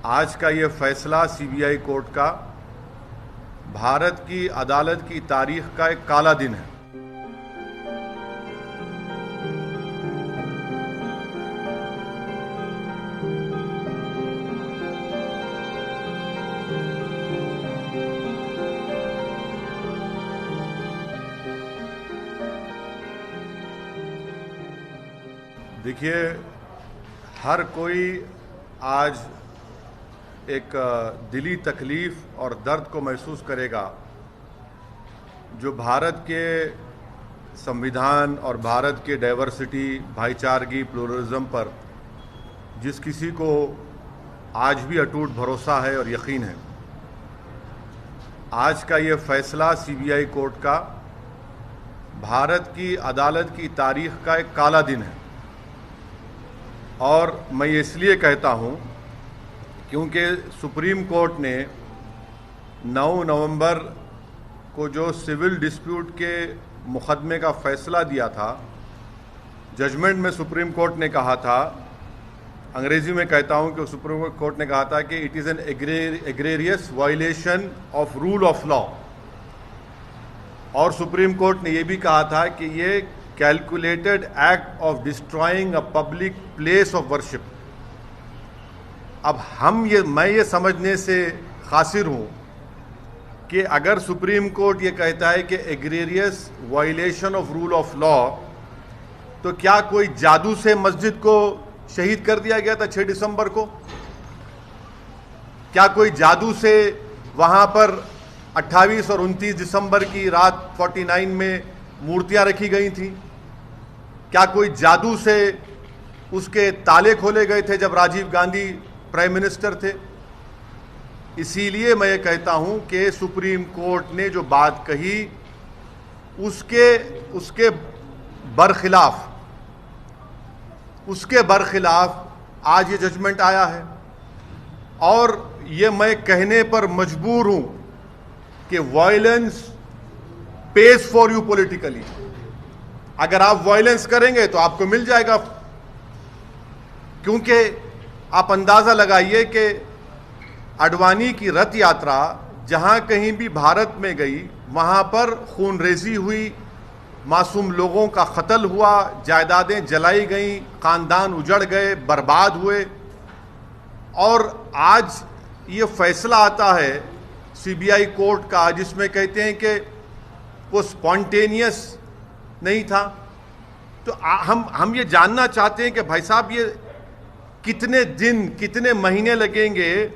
آج کا یہ فیصلہ سی بی آئی کورٹ کا بھارت کی عدالت کی تاریخ کا ایک کالا دن ہے۔ دیکھیے، ہر کوئی آج ایک دلی تکلیف اور درد کو محسوس کرے گا جو بھارت کے سمویدھان اور بھارت کے ڈائیورسٹی، بھائی چارگی، پلورلزم پر جس کسی کو آج بھی اٹوٹ بھروسہ ہے اور یقین ہے۔ آج کا یہ فیصلہ سی بی آئی کورٹ کا بھارت کی عدالت کی تاریخ کا ایک کالا دن ہے، اور میں یہ اس لیے کہتا ہوں کیونکہ سپریم کورٹ نے 9 نومبر کو جو سول ڈسپیوٹ کے مقدمے کا فیصلہ دیا تھا، ججمنٹ میں سپریم کورٹ نے کہا تھا، انگریزی میں کہتا ہوں کہ سپریم کورٹ نے کہا تھا کہ it is an egregious violation of rule of law, اور سپریم کورٹ نے یہ بھی کہا تھا کہ یہ calculated act of destroying a public place of worship. اب میں یہ سمجھنے سے قاصر ہوں کہ اگر سپریم کورٹ یہ کہتا ہے کہ egregious violation of rule of law, تو کیا کوئی جادو سے مسجد کو شہید کر دیا گیا تھا 6 دسمبر کو؟ کیا کوئی جادو سے وہاں پر 28 اور 29 دسمبر کی رات 49 میں مورتیاں رکھی گئی تھیں؟ کیا کوئی جادو سے اس کے تالے کھولے گئے تھے جب راجیو گاندھی پرائم منسٹر تھے؟ اسی لیے میں یہ کہتا ہوں کہ سپریم کورٹ نے جو بات کہی اس کے برخلاف آج یہ ججمنٹ آیا ہے، اور یہ میں کہنے پر مجبور ہوں کہ violence pays for you politically. اگر آپ وائلنس کریں گے تو آپ کو مل جائے گا، کیونکہ آپ اندازہ لگائیے کہ اڈوانی کی رتھ یاترا جہاں کہیں بھی بھارت میں گئی وہاں پر خون ریزی ہوئی، معصوم لوگوں کا قتل ہوا، جائیدادیں جلائی گئیں، خاندان اجڑ گئے، برباد ہوئے، اور آج یہ فیصلہ آتا ہے سی بی آئی کورٹ کا جس میں کہتے ہیں کہ وہ سپونٹینیس نہیں تھا۔ تو ہم یہ جاننا چاہتے ہیں کہ بھائی صاحب، یہ کتنے دن، کتنے مہینے لگیں گے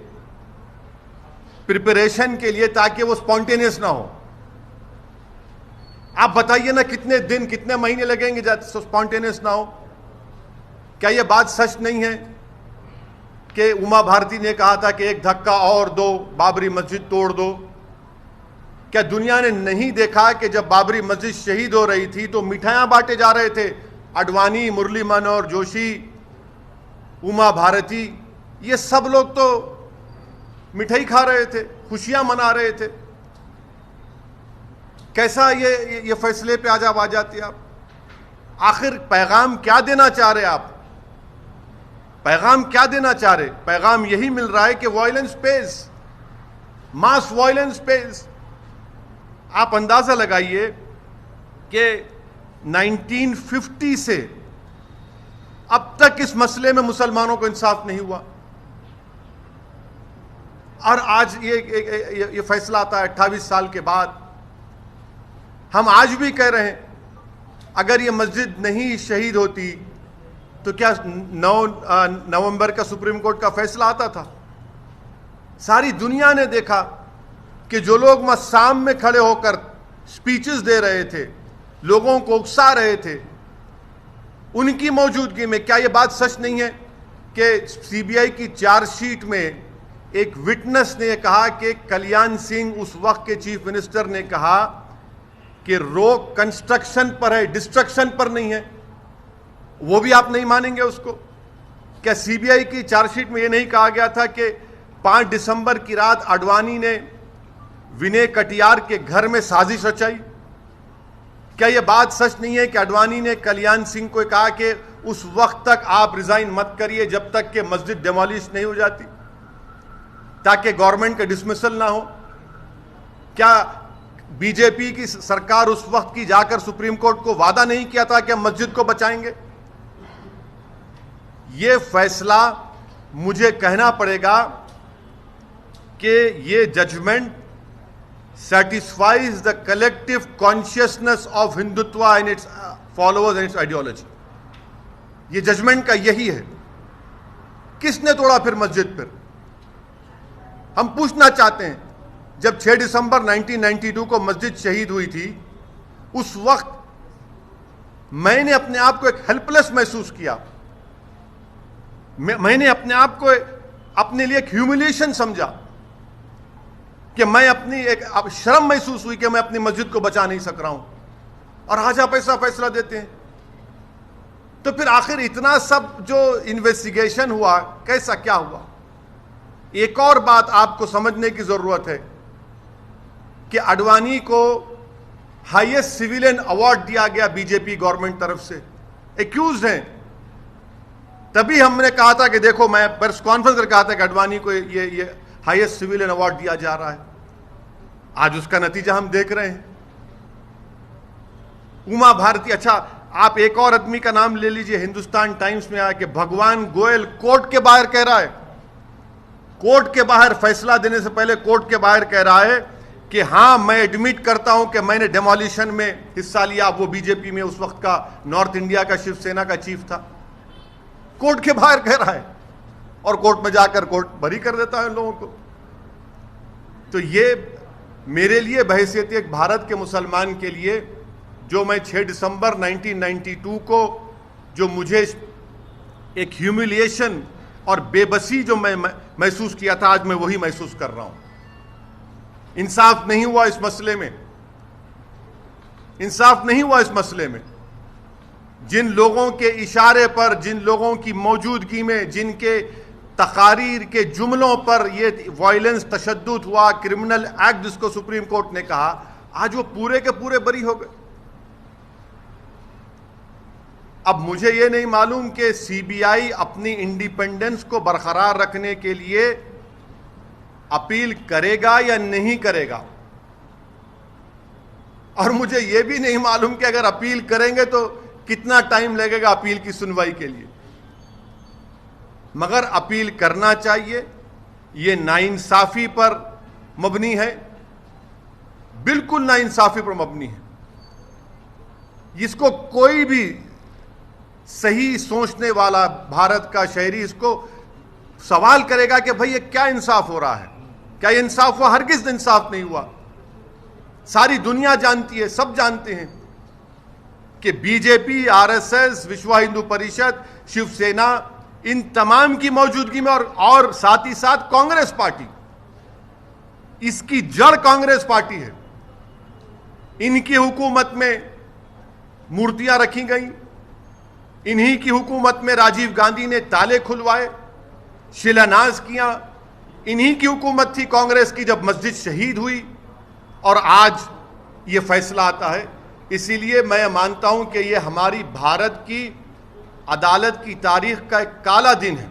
پریپریشن کے لیے تاکہ وہ سپونٹینیس نہ ہو؟ آپ بتائیے نا، کتنے دن، کتنے مہینے لگیں گے سپونٹینیس نہ ہو؟ کیا یہ بات سچ نہیں ہے کہ اما بھارتی نے کہا تھا کہ ایک دھکا اور دو، بابری مسجد توڑ دو؟ کیا دنیا نے نہیں دیکھا کہ جب بابری مسجد شہید ہو رہی تھی تو مٹھائیاں بانٹے جا رہے تھے؟ اڈوانی، مرلی منوہر جوشی، اما بھارتی، یہ سب لوگ تو مٹھائی کھا رہے تھے، خوشیاں منا رہے تھے۔ کیسا یہ فیصلے پہ آ جاتے آپ؟ آخر پیغام کیا دینا چاہ رہے آپ؟ پیغام کیا دینا چاہ رہے؟ پیغام یہی مل رہا ہے کہ وائلنس پیز، ماس وائلنس پیز۔ آپ اندازہ لگائیے کہ 1950 سے اب تک اس مسئلے میں مسلمانوں کو انصاف نہیں ہوا، اور آج یہ فیصلہ آتا ہے 28 سال کے بعد۔ ہم آج بھی کہہ رہے ہیں اگر یہ مسجد نہیں شہید ہوتی تو کیا 9 نومبر کا سپریم کورٹ کا فیصلہ آتا تھا؟ ساری دنیا نے دیکھا کہ جو لوگ وہاں شام میں کھڑے ہو کر سپیچز دے رہے تھے، لوگوں کو اکسا رہے تھے، ان کی موجودگی میں کیا یہ بات سچ نہیں ہے کہ سی بی آئی کی چارج شیٹ میں ایک وٹنس نے یہ کہا کہ کلیان سنگھ اس وقت کے چیف منسٹر نے کہا کہ روک کنسٹرکشن پر ہے، ڈسٹرکشن پر نہیں ہے؟ وہ بھی آپ نہیں مانیں گے اس کو؟ کیا سی بی آئی کی چارج شیٹ میں یہ نہیں کہا گیا تھا کہ 5 دسمبر کی رات اڈوانی نے ونے کٹیار کے گھر میں سازش رچائی؟ کیا یہ بات سچ نہیں ہے کہ اڈوانی نے کلیان سنگھ کو کہا کہ اس وقت تک آپ ریزائن مت کریے جب تک کہ مسجد ڈیمالش نہیں ہو جاتی؟ تاکہ گورنمنٹ کا ڈسمسل نہ ہو؟ کیا بی جے پی کی سرکار اس وقت کی جا کر سپریم کورٹ کو وعدہ نہیں کیا تھا کہ ہم مسجد کو بچائیں گے؟ یہ فیصلہ مجھے کہنا پڑے گا کہ یہ judgment satisfies the collective consciousness of Hindutva and its followers and its ideology. یہ ججمنٹ کا یہی ہے. کس نے توڑا پھر مسجد؟ پھر ہم پوچھنا چاہتے ہیں، جب 6 دسمبر 1992 کو مسجد شہید ہوئی تھی، اس وقت میں نے اپنے آپ کو ایک ہیلپ لیس محسوس کیا. میں نے اپنے آپ کو اپنے لیے ایک ہیوملیشن سمجھا کہ میں اپنی ایک شرم محسوس ہوئی کہ میں اپنی مسجد کو بچا نہیں سک رہا ہوں، اور آج آپ ایسا فیصلہ دیتے ہیں. تو پھر آخر اتنا سب جو انویسٹیگیشن ہوا، کیسا کیا ہوا؟ ایک اور بات آپ کو سمجھنے کی ضرورت ہے کہ اڈوانی کو ہائیسٹ سویلین ایوارڈ دیا گیا بی جے پی گورنمنٹ طرف سے، ایکیوزڈ ہیں. تبھی ہم نے کہا تھا کہ دیکھو، میں پریس کانفرنس کر کہا تھا کہ اڈوانی کو یہ ہائیسٹ سویلین ایوارڈ دیا جا رہا ہے. آج اس کا نتیجہ ہم دیکھ رہے ہیں. اما بھارتی، اچھا آپ ایک اور آدمی کا نام لے لیجئے، ہندوستان ٹائمز میں آیا کہ بھگوان گوئل کورٹ کے باہر کہہ رہا ہے، کورٹ کے باہر فیصلہ دینے سے پہلے کورٹ کے باہر کہہ رہا ہے کہ ہاں میں ایڈمٹ کرتا ہوں کہ میں نے ڈیمولیشن میں حصہ لیا. وہ بی جے پی میں اس وقت کا نارتھ انڈیا کا شیو سینا کا چیف تھا. کورٹ کے باہر کہہ رہا ہے، اور کورٹ میں جا کر کورٹ بری کر دیتا ہے ان لوگوں کو. تو یہ میرے لیے بحیثیت ایک بھارت کے مسلمان کے لیے، جو میں 6 دسمبر 1992 کو جو مجھے ایک ہیوملیشن اور بے بسی جو میں محسوس کیا تھا، آج میں وہی محسوس کر رہا ہوں. انصاف نہیں ہوا اس مسئلے میں، انصاف نہیں ہوا اس مسئلے میں. جن لوگوں کے اشارے پر، جن لوگوں کی موجودگی میں، جن کے تقاریر کے جملوں پر یہ وائلنس، تشدد ہوا، کرمنل ایکٹ جس کو سپریم کورٹ نے کہا، آج وہ پورے کے پورے بری ہو گئے. اب مجھے یہ نہیں معلوم کہ سی بی آئی اپنی انڈیپینڈنس کو برقرار رکھنے کے لیے اپیل کرے گا یا نہیں کرے گا، اور مجھے یہ بھی نہیں معلوم کہ اگر اپیل کریں گے تو کتنا ٹائم لگے گا اپیل کی سنوائی کے لیے. مگر اپیل کرنا چاہیے. یہ ناانصافی پر مبنی ہے، بالکل ناانصافی پر مبنی ہے. اس کو کوئی بھی صحیح سوچنے والا بھارت کا شہری اس کو سوال کرے گا کہ بھئی یہ کیا انصاف ہو رہا ہے؟ کیا یہ انصاف ہوا؟ ہرگز انصاف نہیں ہوا. ساری دنیا جانتی ہے، سب جانتے ہیں کہ بی جے پی، R S S, Vishwa Hindu Parishad, Shiv Sena, ان تمام کی موجودگی میں اور ساتھ ہی ساتھ کانگریس پارٹی، اس کی جڑ کانگریس پارٹی ہے. ان کی حکومت میں مورتیاں رکھی گئیں، انہی کی حکومت میں راجیو گاندھی نے تالے کھلوائے، شیلاناز کیا. انہی کی حکومت تھی کانگریس کی جب مسجد شہید ہوئی، اور آج یہ فیصلہ آتا ہے. اسی لیے میں مانتا ہوں کہ یہ ہماری بھارت کی عدالت کی تاریخ کا ایک کالا دن ہے.